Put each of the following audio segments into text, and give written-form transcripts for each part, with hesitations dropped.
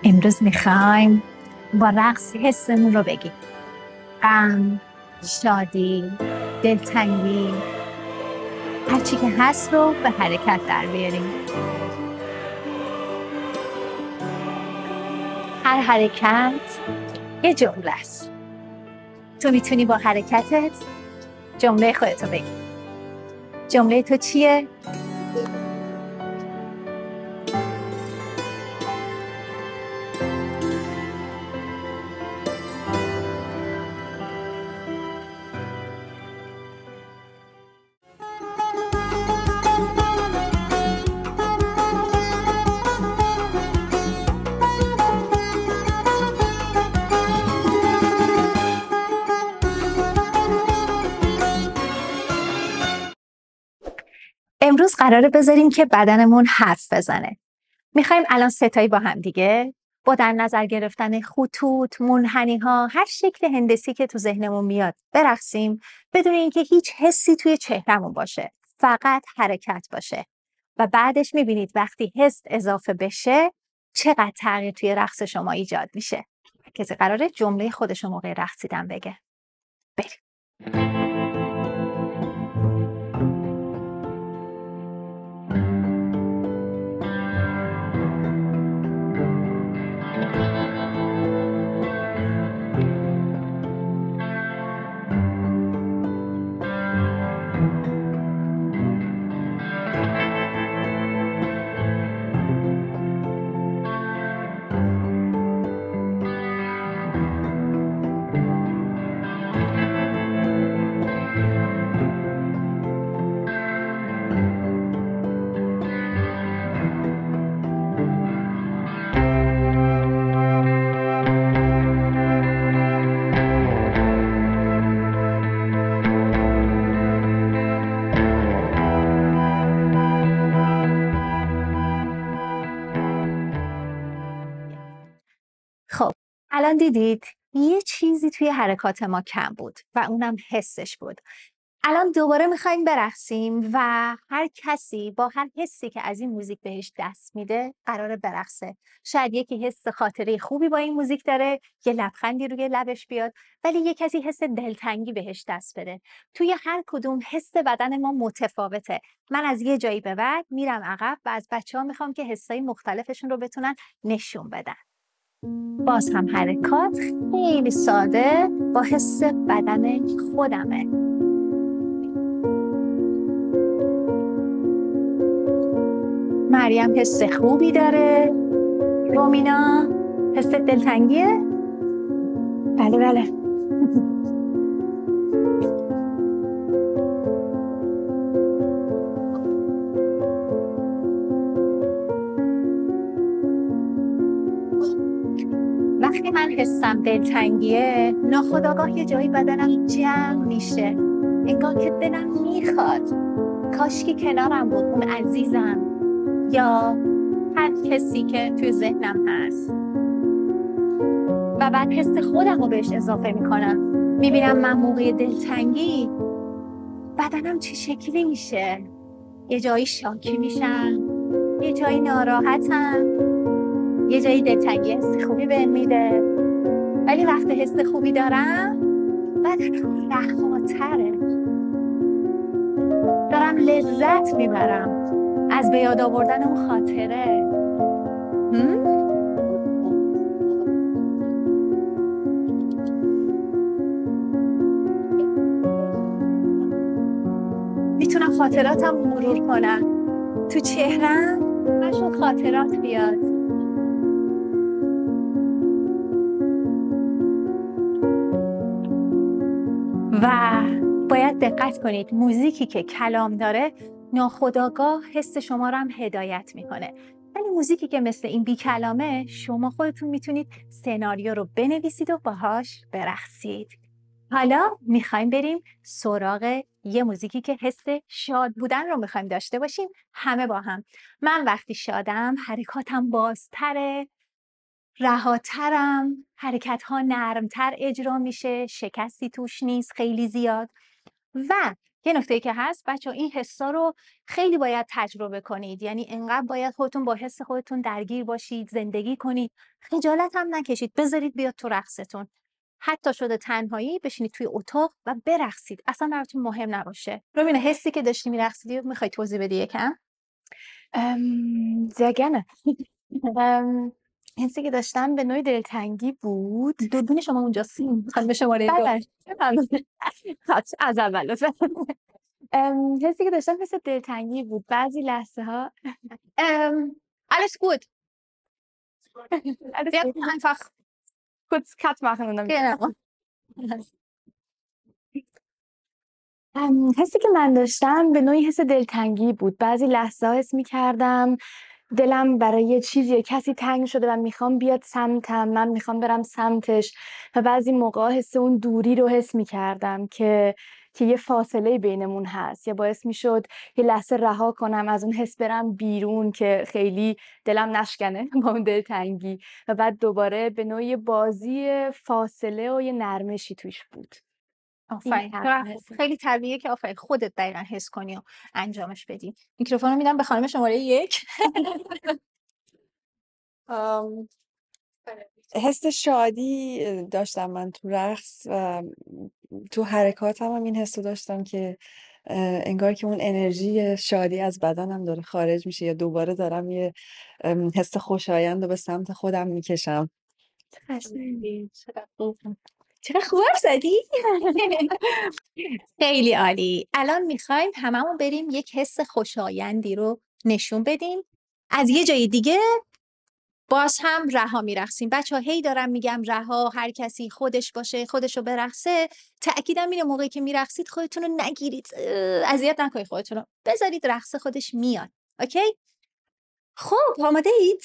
امروز میخوایم با رقص حسمون رو بگیم. غم، شادی، دلتنگی، هرچی که هست رو به حرکت در بیاریم. هر حرکت یه جمله است. تو میتونی با حرکتت جمله خودتو بگی. جمله تو چیه؟ امروز قراره بذاریم که بدنمون حرف بزنه. میخوایم الان ستایی با هم دیگه با در نظر گرفتن خطوط، منحنی ها، هر شکل هندسی که تو ذهنمون میاد برقصیم بدون اینکه هیچ حسی توی چهرمون باشه، فقط حرکت باشه. و بعدش میبینید وقتی حس اضافه بشه چقدر تغییر توی رقص شما ایجاد میشه. کسی قراره جمله خودش رو موقع رقصیدن بگه. بریم. خب الان دیدید یه چیزی توی حرکات ما کم بود و اونم حسش بود. الان دوباره میخوایم برقصیم و هر کسی با هر حسی که از این موزیک بهش دست میده قراره برقصه. شاید یکی حس خاطره خوبی با این موزیک داره، یه لبخندی روی لبش بیاد، ولی یه کسی حس دلتنگی بهش دست بده. توی هر کدوم حس بدن ما متفاوته. من از یه جایی به بعد میرم عقب و از بچه‌ها میخوام که حسای مختلفشون رو بتونن نشون بدن. باز هم حرکات خیلی ساده با حس بدن خودمه. مریم حس خوبی داره. رومینا حس دلتنگیه؟ بله بله. وقتی من حسم دلتنگیه ناخودآگاه یه جایی بدنم جمع میشه، انگار که دلم میخواد کاشکی کنارم بود اون عزیزم یا هر کسی که توی ذهنم هست. و بعد حس خودم رو بهش اضافه میکنم، میبینم من موقع دلتنگی بدنم چه شکلی میشه. یه جایی شاکی میشم، یه جایی ناراحتم، یه جایی دلتنگی حس خوبی بهم میده. ولی وقتی حس خوبی دارم بدنم رهاتره، دارم لذت میبرم از به یاد آوردن اون خاطره. میتونم خاطراتم رو مرور کنم، تو چهرم ازون خاطرات بیاد. و باید دقت کنید موزیکی که کلام داره ناخودآگاه حس شما رو هم هدایت میکنه، ولی موزیکی که مثل این بی کلامه شما خودتون میتونید سناریو رو بنویسید و باهاش برقصید. حالا میخوایم بریم سراغ یه موزیکی که حس شاد بودن رو میخوایم داشته باشیم همه با هم. من وقتی شادم حرکاتم بازتره، رهاترم، حرکت‌ها نرمتر اجرا میشه، شکستی توش نیست خیلی زیاد. و یه نکته که هست بچه‌ها، این حسا رو خیلی باید تجربه کنید. یعنی انقدر باید خودتون با حس خودتون درگیر باشید، زندگی کنید، خجالت هم نکشید، بذارید بیاد تو رقصتون. حتی شده تنهایی بشینید توی اتاق و برقصید، اصلا براتون مهم نباشه. رومینا، حسی که داشتی میرقصیدی میخوای توضیح بدی یکم؟ Sehr gerne. Ähm, حسی که داشتم به نوعی دلتنگی بود. دوربین شما اونجاست، خانم شماره 2. بله. از اول لطفا. حسی که داشتم حس دلتنگی بود. بعضی لحظه ها Alles gut. alles Wir gut. können einfach kurz Cut machen und dann genau. حسی که من داشتم به نوعی حس دلتنگی بود. بعضی لحظه ها حس می‌کردم دلم برای یه چیزی یا کسی تنگ شده و میخوام بیاد سمتم، من میخوام برم سمتش و بعضی موقع حس اون دوری رو حس میکردم که یه فاصله بینمون هست یا باعث میشد یه لحظه رها کنم از اون حس برم بیرون که خیلی دلم نشکنه با اون دلتنگی و بعد دوباره به نوعی بازی فاصله و یه نرمشی توش بود. آفرین، خیلی طبیعیه که آفرین خودت دقیقا حس کنی و انجامش بدی. میکروفون رو میدم به خانم شماره 1. حس شادی داشتم من تو رقص و تو حرکاتم هم این حس رو داشتم که انگار که اون انرژی شادی از بدنم داره خارج میشه یا دوباره دارم یه حس خوشایند رو به سمت خودم میکشم. چقدر خوب زدی. خیلی عالی. الان میخوایم هممون بریم یک حس خوشایندی رو نشون بدیم از یه جای دیگه. باز هم رها میرقصیم. بچه‌ها هی دارم میگم رها، هر کسی خودش باشه، خودشو برقصه. تأکیدم اینه موقعی که میرقصید خودتون رو نگیرید، اذیت نکنید خودتون رو، بذارید رقص خودش میاد. اوکی؟ خب آماده اید؟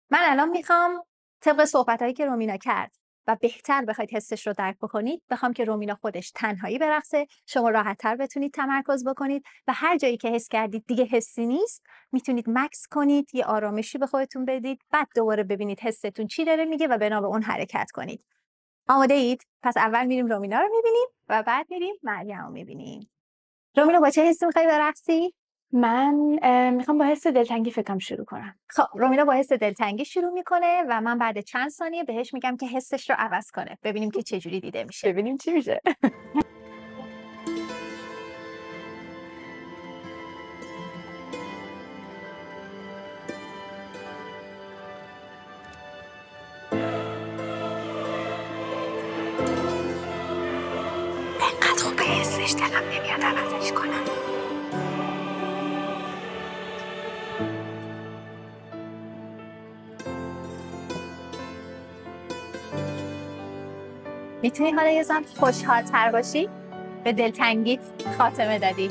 من الان میخوام طبق صحبتایی که رومینا کرد و بهتر بخواید حسش رو درک بکنید، بخوام که رومینا خودش تنهایی برقصه، شما راحت‌تر بتونید تمرکز بکنید و هر جایی که حس کردید دیگه حسی نیست، میتونید مکس کنید، یه آرامشی به خودتون بدید، بعد دوباره ببینید حستون چی داره میگه و بنا به اون حرکت کنید. آماده اید؟ پس اول میریم رومینا رو میبینیم و بعد میریم مریم رو میبینیم. رومینا با چه حسی میخوای برقصی؟ من میخوام با حس دلتنگی فکرم شروع کنم. خب رومینا با حس دلتنگی شروع میکنه و من بعد چند ثانیه بهش میگم که حسش رو عوض کنه، ببینیم که چه جوری دیده میشه. ببینیم چی میشه. انقدر خوب حسش دلم نمیاد عوضش کنم. میتونی حالا یه زن خوشحال‌تر باشی؟ به دلتنگیت خاتمه دادی.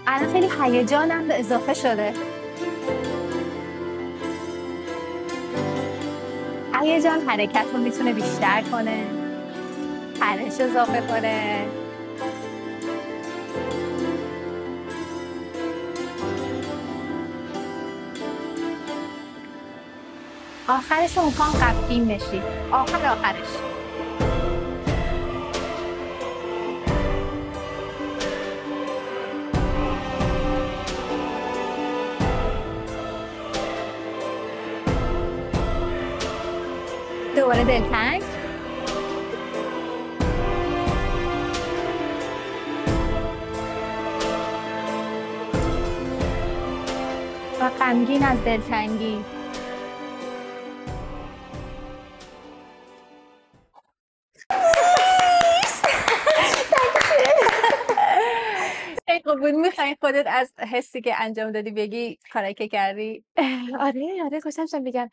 الان خیلی هیجانم به اضافه شده. هیجان حرکت رو میتونه بیشتر کنه، پرش اضافه کنه. آخرش رو میخوام غمگین بشی، آخرش. دوباره دلتنگ. و غمگین از دلتنگی. خب بود میخوایی خودت از حسی که انجام دادی بگی کاری که کردی؟ آره خوشم شد بگم.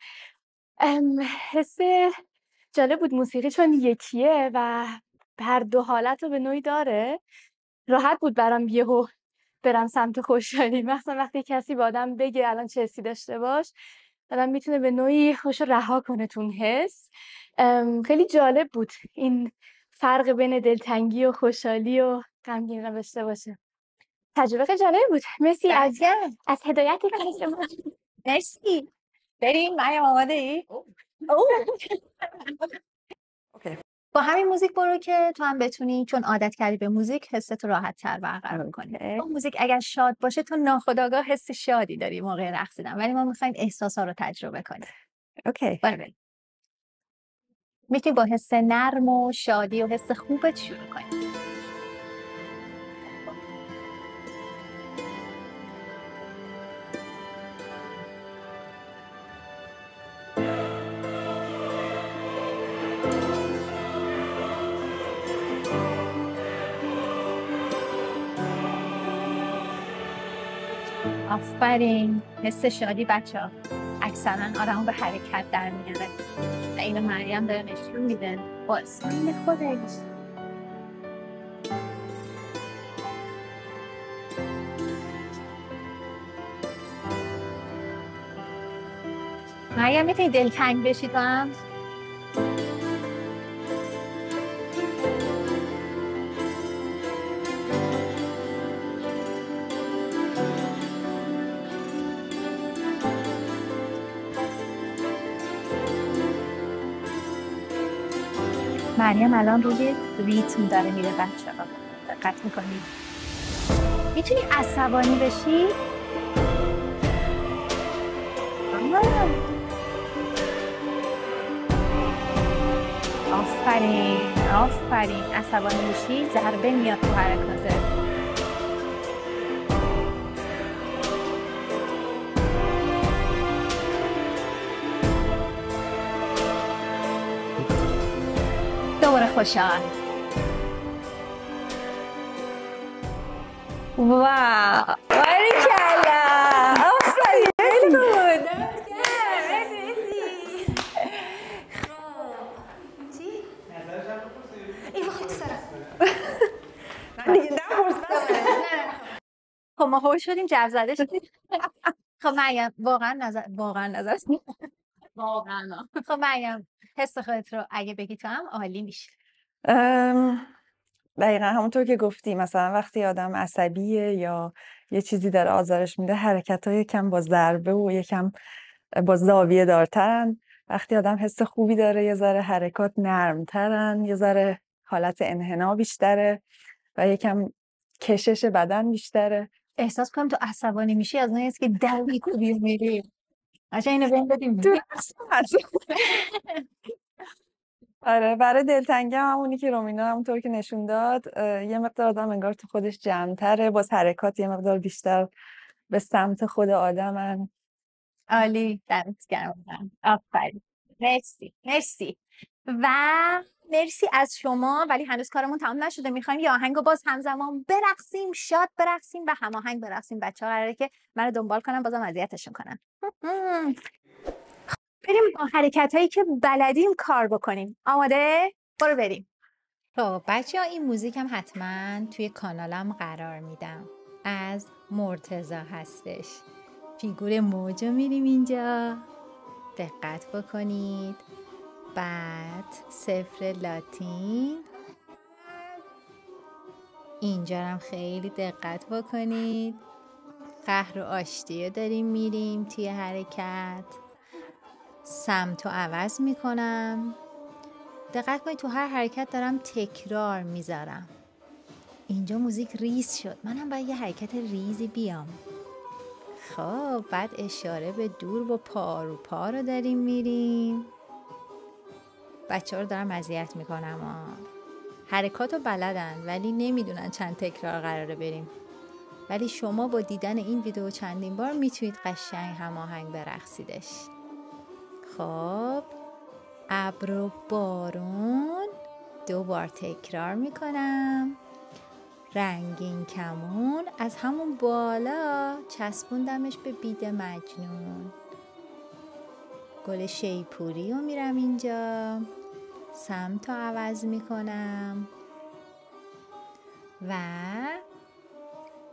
حس جالب بود. موسیقی چون یکیه و هر دو حالت رو به نوعی داره، راحت بود برام یهو برم سمت خوشحالی، مثلا وقتی کسی با آدم بگه الان چه حسی داشته باش، آدم میتونه به نوعی خوش رها کنه تون حس. خیلی جالب بود این فرق بین دلتنگی و خوشحالی و غمگین رو داشته باشه. تجربه خیلی جالب بود. مرسی از هدایتی که شما. مرسی. بریم. مریم آماده ای؟ اوکی. با همین موزیک برو که تو هم بتونی، چون عادت کردی به موزیک، حست راحت تر برقرار کنی. اوکی. موزیک اگر شاد باشه تو ناخودآگاه حس شادی داری موقع رقصیدن، ولی ما میخوایم احساسا رو تجربه کنیم. اوکی. بریم. میتونی با حس نرم و شادی و حس خوبت شروع کنی. آفرین. حس شادی بچه‌ها اکثرا آدمو به حرکت در میاره و اینو مریم داره نشون میده با اسم خودش. مریم میتونی دلتنگ بشی تو هم؟ مریم الان روی ریتم داره میره بچه‌ها، دقت میکنی؟ میتونی عصبانی بشی؟ آفرین آفرین. عصبانی میشی ضربه میاد تو حرکاتت. دوباره خوشحال. واو باریکلا. آفرین. خیلی بود. خب ما هول شدیم، جو زده شدیم. خب مریم واقعا نظر واقعا. خب مریم حس خودت رو اگه بگی تو هم عالی میشه. دقیقا همونطور که گفتی، مثلا وقتی آدم عصبیه یا یه چیزی داره آزارش میده، حرکت‌ها یکم با ضربه و یکم با زاویه دارترن. وقتی آدم حس خوبی داره یه ذره حرکات نرمترن، یه ذره حالت انحنا بیشتره و یکم کشش بدن بیشتره. احساس کنم تو عصبانی میشی از اون که در میکوبی میری. عشان اینو بهم بدیم. آره، برای دلتنگی هم همونی که رومینا همونطور که نشون داد، یه مقدار آدم انگار تو خودش جمع‌تره، باز حرکات یه مقدار بیشتر به سمت خود آدمن. عالی. دمت گرم. آفرین. مرسی و مرسی از شما. ولی هنوز کارمون تمام نشده، میخوایم یه آهنگو باز همزمان برقصیم، شاد برقصیم و هماهنگ برقصیم. بچه‌ها قراره که منو دنبال کنن بازم اذیتشون کنن. بریم با حرکت هایی که بلدیم کار بکنیم. آماده؟ برو بریم. خب بچه‌ها این موزیک هم حتما توی کانالم قرار میدم. از مرتضی هستش. فیگور موجو میریم اینجا، دقت بکنید. بعد صفر لاتین، اینجا هم خیلی دقت بکنید. قهر و آشتیه داریم میریم توی حرکت. سمت رو عوض میکنم. دقت کنید تو هر حرکت دارم تکرار میذارم. اینجا موزیک ریز شد، منم باید یه حرکت ریزی بیام. خب بعد اشاره به دور با پا رو داریم میریم. بچه ها رو دارم اذیت میکنم. حرکات رو بلدن ولی نمیدونن چند تکرار قراره بریم. ولی شما با دیدن این ویدیو چندین بار میتونید قشنگ هماهنگ برقصیدش. خب ابر و بارون 2 بار تکرار میکنم. رنگین کمون از همون بالا چسبوندمش به بید مجنون. گل شیپوری رو میرم اینجا، سمت رو عوض میکنم و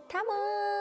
تمام.